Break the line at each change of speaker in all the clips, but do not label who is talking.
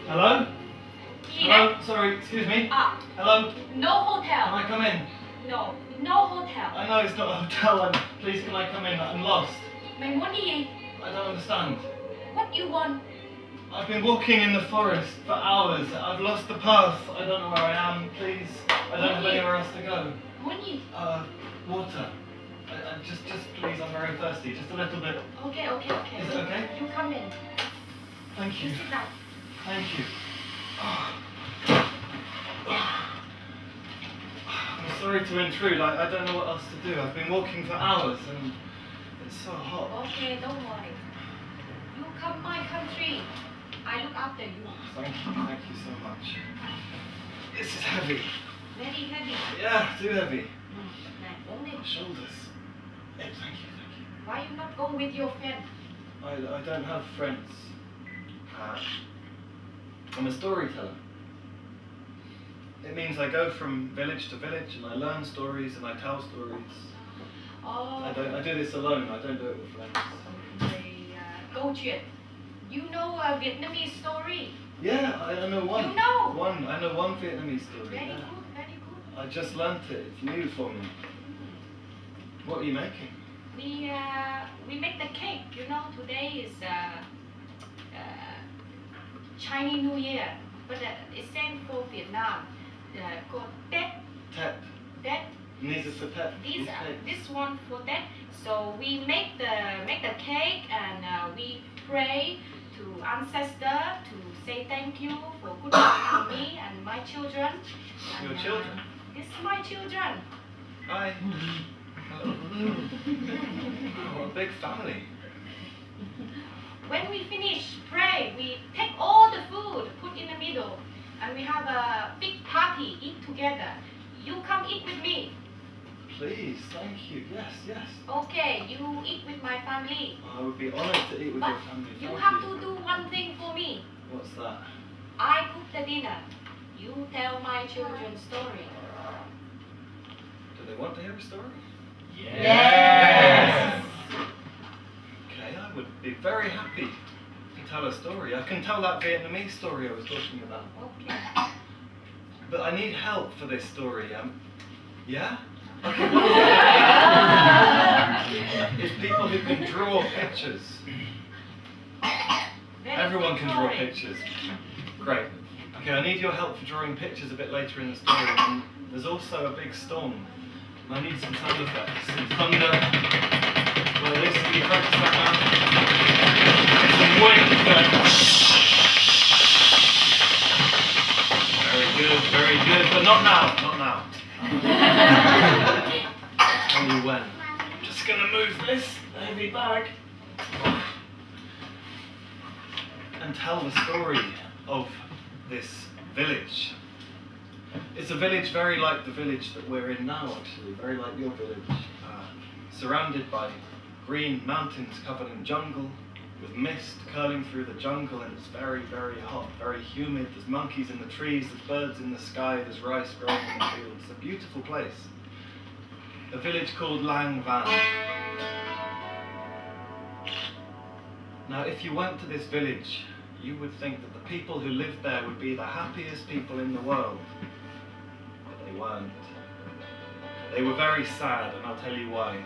Hello? Hello? Sorry, excuse me. Hello?
No hotel.
Can I come in?
No, no hotel.
I know it's not a hotel. Please, can I come in? I'm lost.
Mày muốn đi gì?
I don't understand.
What you want?
I've been walking in the forest for hours. I've lost the path. I don't know where I am. Please, I don't have anywhere else to go.
Muốn gì?
Water. Just please, I'm very thirsty. Just a little bit.
Okay.
Is it okay?
You come in.
Thank you.
You sit down.
Thank you. I'm sorry to intrude. I don't know what else to do. I've been walking for hours and it's so hot.
Okay, don't worry. You come my country. I look after you.
Thank you so much. This is heavy.
Very heavy.
Yeah, too heavy.
Này, uống đi.
My shoulders. Yeah, thank you.
Why you not go with your friend?
I don't have friends. I'm a storyteller. It means I go from village to village and I learn stories and I tell stories.
Oh.
I do this alone. I don't do it with friends.
Câu chuyện. You know a Vietnamese story?
Yeah, I know one.
You know?
One. I know one Vietnamese story.
Very
Yeah.
good, very good.
I just learnt it. It's new for me. What are you making?
We make the cake. You know, today is Chinese New Year, but it's same for Vietnam. Called Tết.
Tet.
Tết.
And these are for Tet.
This one for Tết. So we make the cake and we pray to ancestor to say thank you for good luck to me and my children. And,
Your children?
This is my children.
Hi. Oh, what a big family.
When we finish pray, we take all the food, put in the middle, and we have a big party, eat together. You come eat with me.
Please, thank you. Yes.
Okay, you eat with my family.
I would be honoured to eat with
But
your family.
you
Thank
have to do one thing for me.
What's that?
I cook the dinner. You tell my children story.
Do they want to hear a story?
Yes.
Okay, I would be very happy to tell a story. I can tell that Vietnamese story I was talking about.
Okay.
But I need help for this story. Yeah? It's people who can draw pictures. Everyone can draw pictures. Great. Okay, I need your help for drawing pictures a bit later in the story. And there's also a big storm. I need some sound effects, some thunder. Well, this will be practice that now. Some wind. Very good, but not now, Only when. I'm just gonna move this heavy bag and tell the story of this village. It's a village very like the village that we're in now, actually, very like your village. Surrounded by green mountains covered in jungle, with mist curling through the jungle, and it's very, very hot, very humid. There's monkeys in the trees, there's birds in the sky, there's rice growing in the fields. It's a beautiful place. A village called Lang Van. Now, if you went to this village, you would think that the people who lived there would be the happiest people in the world. But they weren't. They were very sad, and I'll tell you why.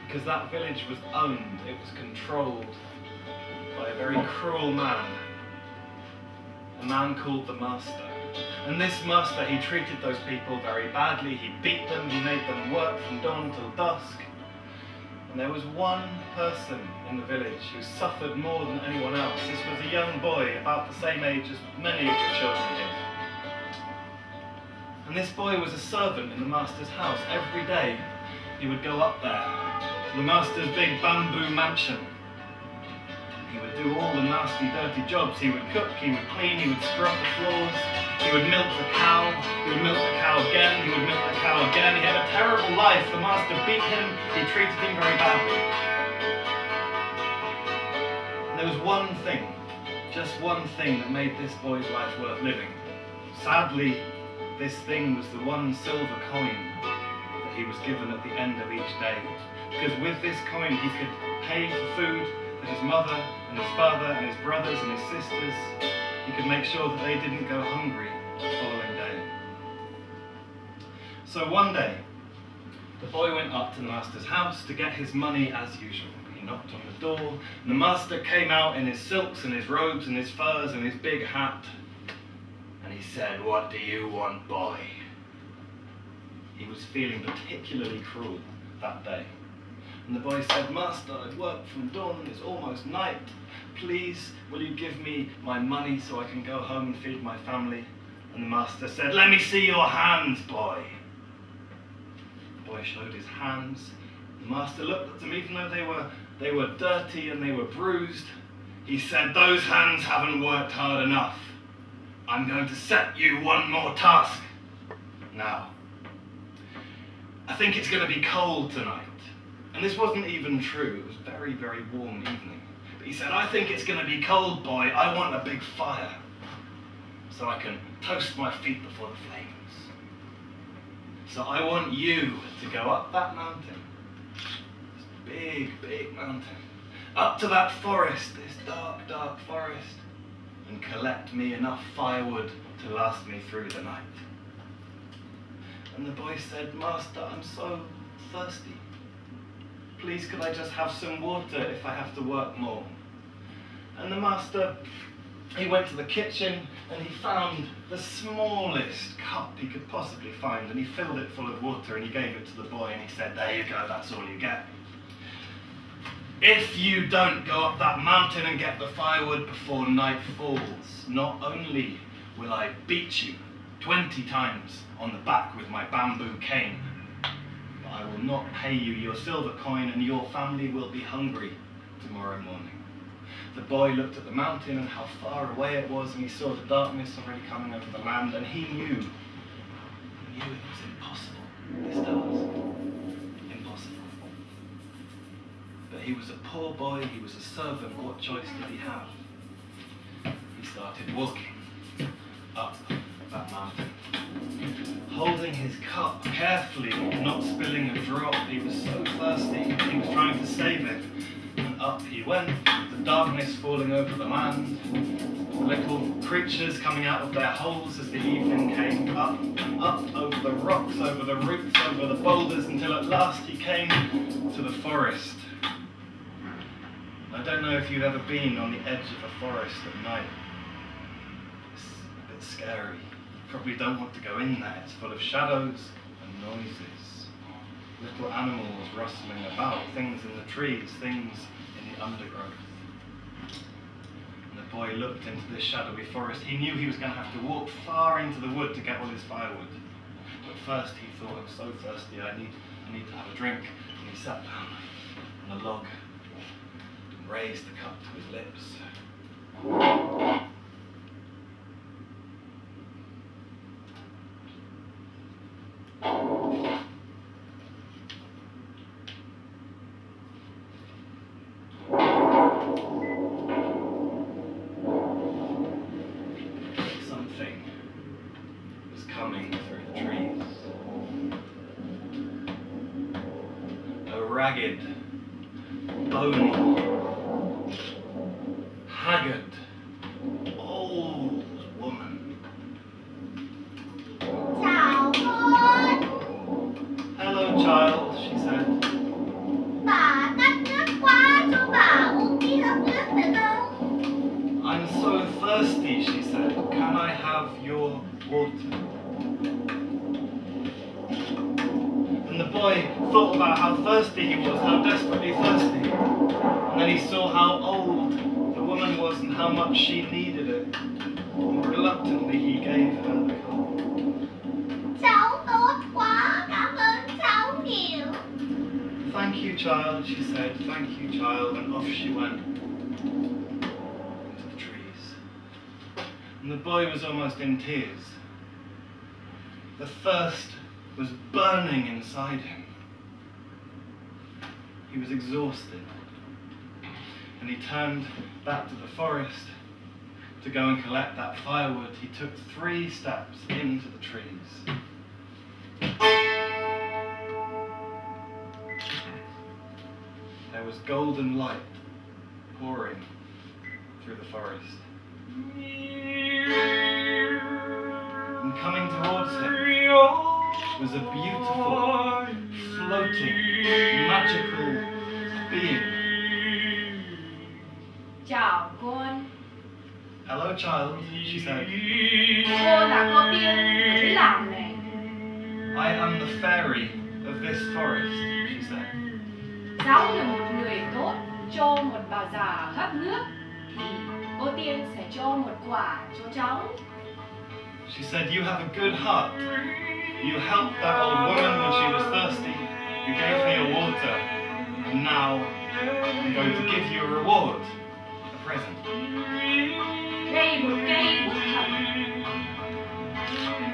Because that village was owned, it was controlled by a very cruel man. A man called the Master. And this Master, he treated those people very badly. He beat them, he made them work from dawn till dusk. And there was one person in the village who suffered more than anyone else. This was a young boy, about the same age as many of your children did. And this boy was a servant in the Master's house. Every day he would go up there to the Master's big bamboo mansion. He would do all the nasty, dirty jobs. He would cook, he would clean, he would scrub the floors, he would milk the cow, he would milk the cow again, he would milk the cow again. He had a terrible life. The Master beat him, he treated him very badly. And there was one thing, just one thing that made this boy's life worth living. Sadly, this thing was the one silver coin that he was given at the end of each day. Because with this coin he could pay for food for his mother and his father and his brothers and his sisters. he could make sure that they didn't go hungry the following day. So one day, the boy went up to the master's house to get his money as usual. He knocked on the door, and the master came out in his silks and his robes and his furs and his big hat, and he said, "What do you want, boy?" He was feeling particularly cruel that day. And the boy said, "Master, I've worked from dawn, it's almost night. Please, will you give me my money so I can go home and feed my family?" And the master said, "Let me see your hands, boy." The boy showed his hands. The master looked at them, even though they were dirty and they were bruised. He said, "Those hands haven't worked hard enough. I'm going to set you one more task. Now, I think it's going to be cold tonight." And this wasn't even true. It was a very, very warm evening. But he said, "I think it's going to be cold, boy. I want a big fire so I can toast my feet before the flames. So I want you to go up that mountain, this big, big mountain, up to that forest, this dark, dark forest, and collect me enough firewood to last me through the night." And the boy said, "Master, I'm so thirsty. Please, could I just have some water if I have to work more?" And the master, he went to the kitchen and he found the smallest cup he could possibly find, and he filled it full of water and he gave it to the boy and he said, "There you go, that's all you get. If you don't go up that mountain and get the firewood before night falls, not only will I beat you 20 times on the back with my bamboo cane, but I will not pay you your silver coin and your family will be hungry tomorrow morning." The boy looked at the mountain and how far away it was, and he saw the darkness already coming over the land, and he knew it was impossible. This task, impossible. But he was a poor boy, he was a servant, what choice did he have? He started walking up that mountain, holding his cup carefully, not spilling a drop. He was so thirsty, he was trying to save it. And up he went, the darkness falling over the land, the little creatures coming out of their holes as the evening came, up and up over the rocks, over the roots, over the boulders, until at last he came to the forest. I don't know if you've ever been on the edge of a forest at night. It's a bit scary. You probably don't want to go in there. It's full of shadows and noises. Little animals rustling about, things in the trees, things in the undergrowth. And the boy looked into this shadowy forest. He knew he was going to have to walk far into the wood to get all his firewood. But first he thought, "I'm so thirsty, I need to have a drink." And he sat down on a log and raised the cup to his lips. Something was coming through the trees. A ragged, bony, haggard, old woman.
Chào con.
"Hello, child," she said.
Bà tắt nước quá cho bà uống tí hấp nước được không?
"I'm so thirsty," she said. "Can I have your water?" And the boy thought about how thirsty he was, how desperately thirsty. And then he saw how old the woman was and how much she needed it. And reluctantly he gave her the cup.
Cháu tốt quá, cảm ơn cháu nhiều.
"Thank you, child," she said. "Thank you, child." And off she went into the trees. And the boy was almost in tears. The thirst was burning inside him. He was exhausted. And he turned back to the forest to go and collect that firewood. He took 3 steps into the trees. There was golden light pouring through the forest. was a beautiful, floating, magical being.
Chào con.
Hello, child, she said.
Cô là cô tiên ở dưới làng này.
I am the fairy of this forest, she said.
Cháu là một người tốt, cho một bà già hấp nước thì cô tiên sẽ cho một quả cho cháu.
She said, you have a good heart. You helped that old woman when she was thirsty. You gave her your water. And now I'm going to give you a reward, a present.
Đây một cây bút thẳm.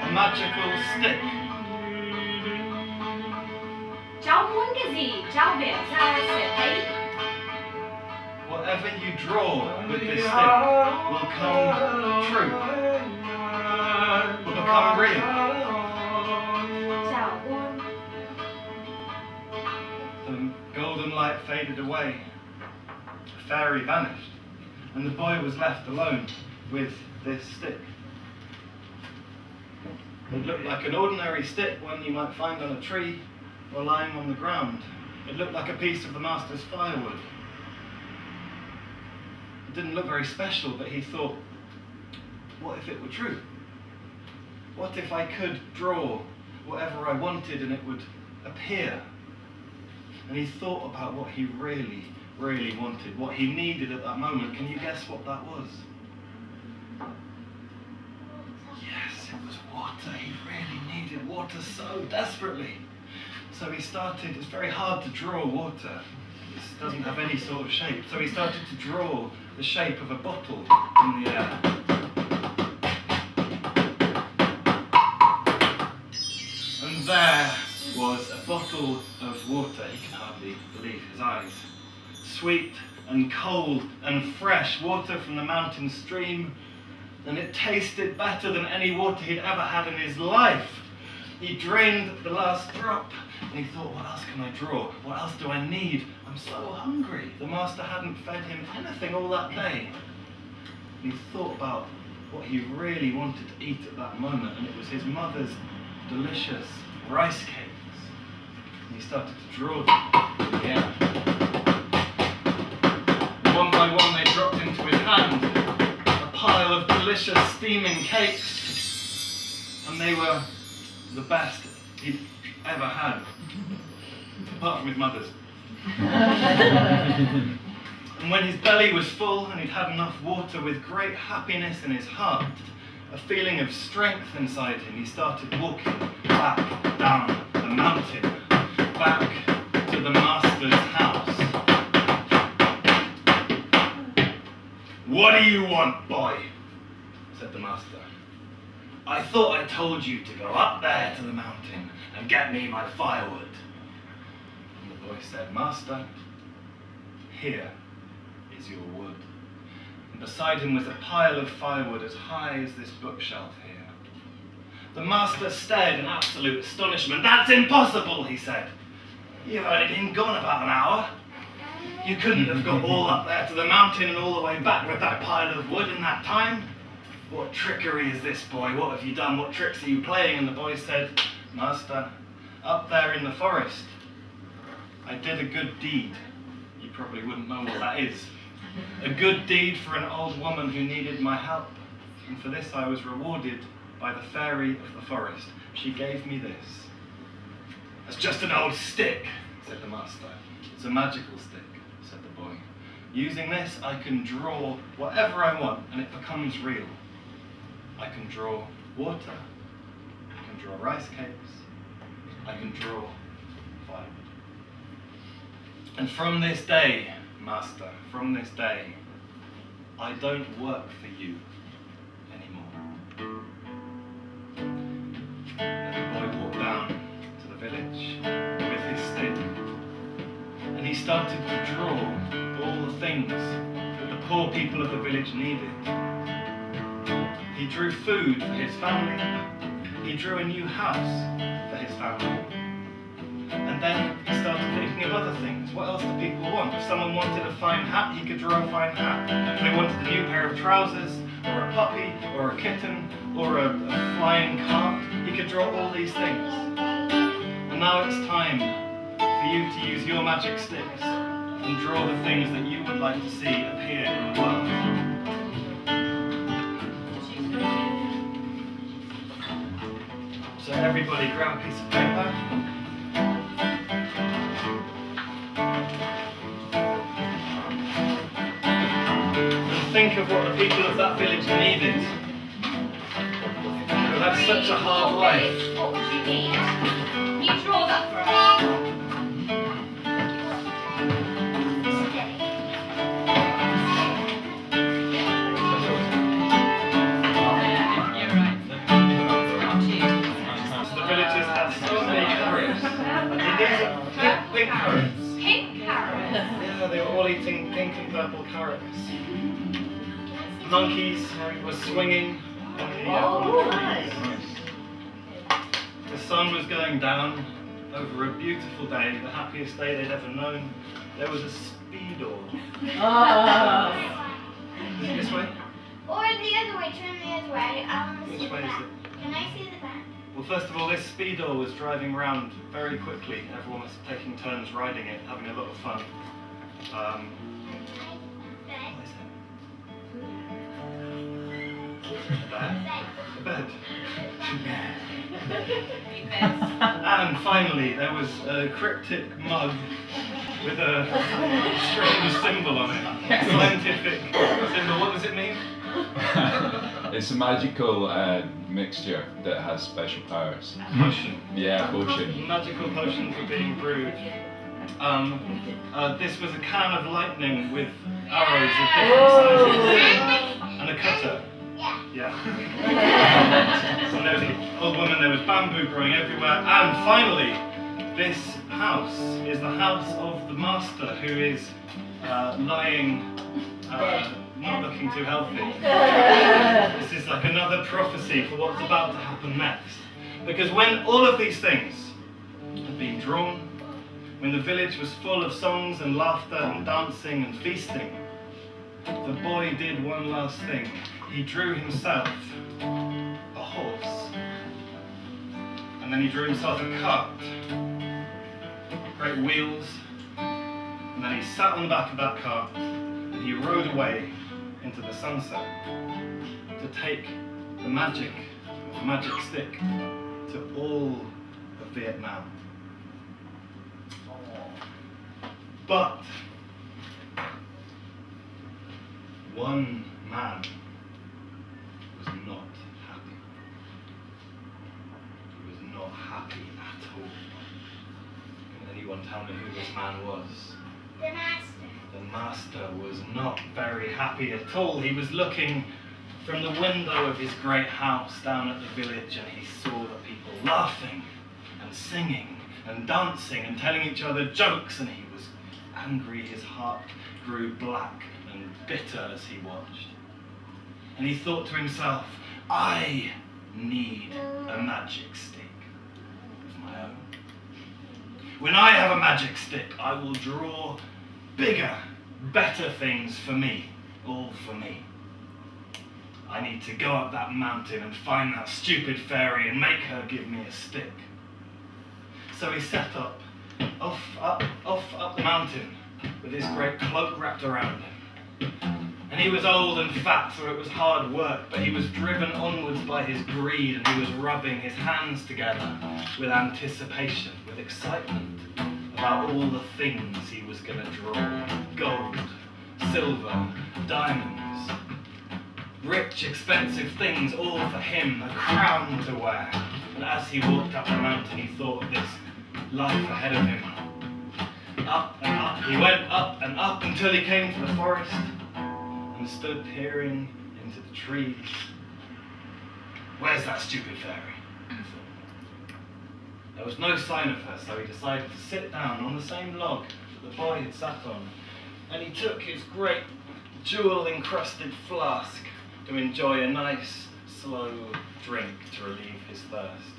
A magical stick.
Cháu muốn cái gì, cháu vẽ ra sẽ thấy.
Whatever you draw with this stick will come true, will become real.
Chào con.
The golden light faded away. The fairy vanished, and the boy was left alone with this stick. It looked like an ordinary stick, one you might find on a tree or lying on the ground. It looked like a piece of the master's firewood. It didn't look very special, but he thought, what if it were true? What if I could draw whatever I wanted and it would appear? And he thought about what he really, really wanted, what he needed at that moment. Can you guess what that was? Yes, it was water. He really needed water so desperately. So he started, it's very hard to draw water. It doesn't have any sort of shape. So he started to draw the shape of a bottle in the air. And there was a bottle of water. He could hardly believe his eyes. Sweet and cold and fresh water from the mountain stream. And it tasted better than any water he'd ever had in his life. He drained the last drop and he thought, what else can I draw? What else do I need? I'm so hungry. The master hadn't fed him anything all that day. And he thought about what he really wanted to eat at that moment, and it was his mother's delicious rice cakes. And he started to draw them in the air. One by one they dropped into his hand, a pile of delicious steaming cakes, and they were the best he'd ever had, apart from his mother's. And when his belly was full and he'd had enough water, with great happiness in his heart, a feeling of strength inside him, he started walking back down the mountain, back to the master's house. What do you want, boy? Said the master. I thought I told you to go up there to the mountain and get me my firewood. And the boy said, Master, here is your wood. And beside him was a pile of firewood as high as this bookshelf here. The master stared in absolute astonishment. That's impossible, he said. You've only been gone about an hour. You couldn't have got all up there to the mountain and all the way back with that pile of wood in that time. What trickery is this, boy? What have you done? What tricks are you playing? And the boy said, Master, up there in the forest, I did a good deed. You probably wouldn't know what that is. A good deed for an old woman who needed my help. And for this I was rewarded by the fairy of the forest. She gave me this. That's just an old stick, said the master. It's a magical stick, said the boy. Using this, I can draw whatever I want, and it becomes real. I can draw water, I can draw rice cakes, I can draw firewood. And from this day, master, from this day, I don't work for you anymore. And the boy walked down to the village with his stick, and he started to draw all the things that the poor people of the village needed. He drew food for his family. He drew a new house for his family. And then he started thinking of other things. What else do people want? If someone wanted a fine hat, he could draw a fine hat. If they wanted a new pair of trousers, or a puppy, or a kitten, or a flying cart, he could draw all these things. And now it's time for you to use your magic sticks and draw the things that you would like to see appear in the world. So everybody grab a piece of paper. And think of what the people of that village needed. Who had such a hard life.
What would you need? You draw that for us.
You're right.
The villages had so many carrots. And these are pink carrots.
Pink carrots.
Yeah, they were all eating pink and purple carrots. Monkeys were swinging on the The sun was going down over a beautiful day, the happiest day they'd ever known. There was a speedor. Is it this way?
Or the other way, turn the other way. I want to see
Which
the
way is
back.
it?
Can I see the back?
Well, first of all, this speedor was driving round very quickly. Everyone was taking turns riding it, having a lot of fun. What is it? A bed. And finally, there was a cryptic mug with a strange symbol on it. Scientific symbol. What does it mean?
It's a magical mixture that has special powers.
Potion.
Yeah, potion.
Magical potions were being brewed. This was a can of lightning with arrows of different sizes and a cutter. Yeah. So there was an old woman, there was bamboo growing everywhere, and finally, this house is the house of the master who is lying, not looking too healthy. This is like another prophecy for what's about to happen next. Because when all of these things had been drawn, when the village was full of songs and laughter and dancing and feasting, the boy did one last thing. He drew himself a horse. And then he drew himself a cart. Great wheels. And then he sat on the back of that cart and he rode away into the sunset to take the magic stick to all of Vietnam. But one man was not happy. He was not happy at all. Can anyone tell me who this man was?
The master.
The master was not very happy at all. He was looking from the window of his great house down at the village, and he saw the people laughing and singing and dancing and telling each other jokes, and he was angry. His heart grew black and bitter as he watched. And he thought to himself, I need a magic stick of my own. When I have a magic stick, I will draw bigger, better things for me, all for me. I need to go up that mountain and find that stupid fairy and make her give me a stick. So he set off up the mountain with his great cloak wrapped around him. And he was old and fat, so it was hard work, but he was driven onwards by his greed, and he was rubbing his hands together with anticipation, with excitement about all the things he was going to draw. Gold, silver, diamonds, rich, expensive things, all for him, a crown to wear. And as he walked up the mountain, he thought of this life ahead of him. Up and up, he went up and up until he came to the forest and stood peering into the trees. Where's that stupid fairy? He thought. There was no sign of her, so he decided to sit down on the same log that the boy had sat on, and he took his great jewel-encrusted flask to enjoy a nice, slow drink to relieve his thirst.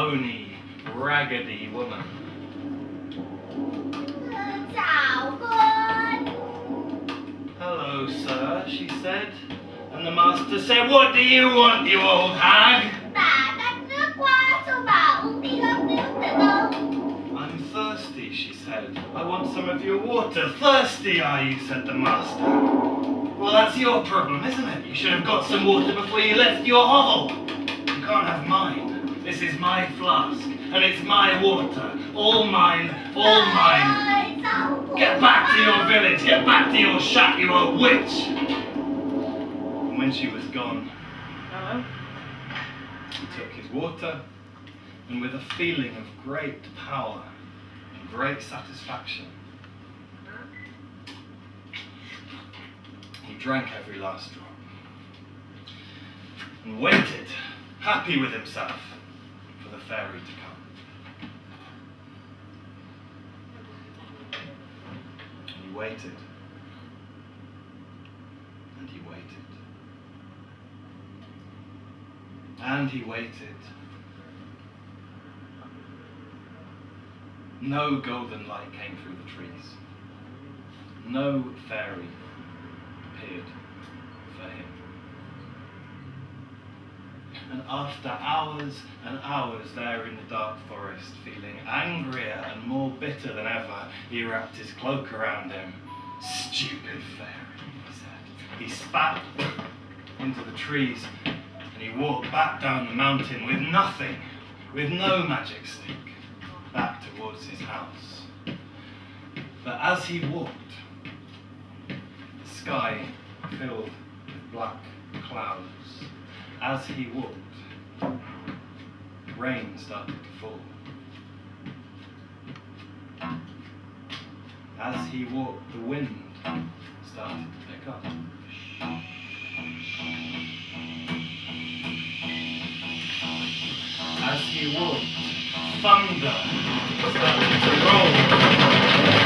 moany, raggedy woman.
chào con.
Hello, sir, she said. And the master said, what do you want, you old hag?
Bà cắt nước quá cho bà uống tí hớp nước được không?
I'm thirsty, she said. I want some of your water. Thirsty, are you? Said the master. Well, that's your problem, isn't it? You should have got some water before you left your hovel. You can't have mine. This is my flask, and it's my water. All mine, all mine.
Ơi, sao khổ
Get back to
quá.
your village, get back to your shack, you old witch. And when she was gone, he took his water, and with a feeling of great power and great satisfaction, he drank every last drop and waited, happy with himself, for the fairy to come. And he waited, and he waited, and he waited. No golden light came through the trees. No fairy appeared for him. And after hours and hours there in the dark forest, feeling angrier and more bitter than ever, he wrapped his cloak around him. Stupid fairy, he said. He spat into the trees and he walked back down the mountain with nothing, with no magic stick, back towards his house. But as he walked, the sky filled with black clouds. As he walked, rain started to fall. As he walked, the wind started to pick up. As he walked, thunder started to roll.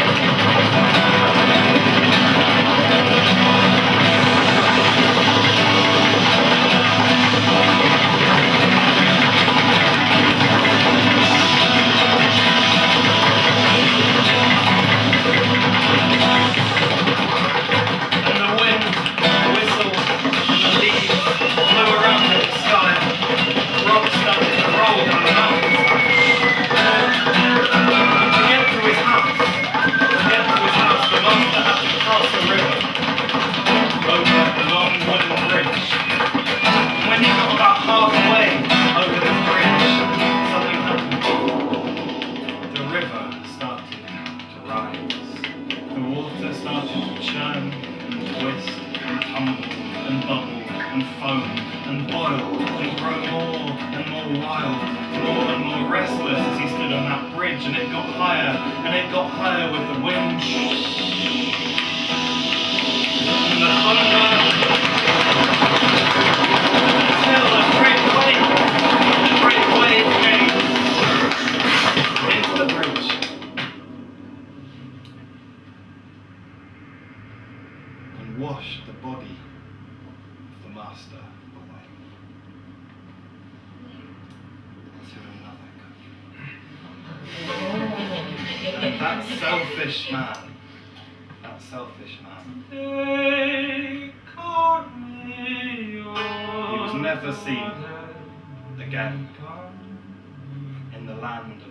And the wind whistled, and the leaves flew around in the sky. Rocks started to roll down the mountainside. To get to his house, the monster had to cross the river over the long wooden bridge. And when he got about halfway over this bridge, something happened. The river started to rise. The water started to churn and twist and tumble and bubble and foam and boil and grow more and more wild, more and more restless as he stood on that bridge, and it got higher and it got higher with the wind. And the thunder, until a great wave came into the bridge. And washed the body of the master away to another country. And that selfish man, he was never seen again in the land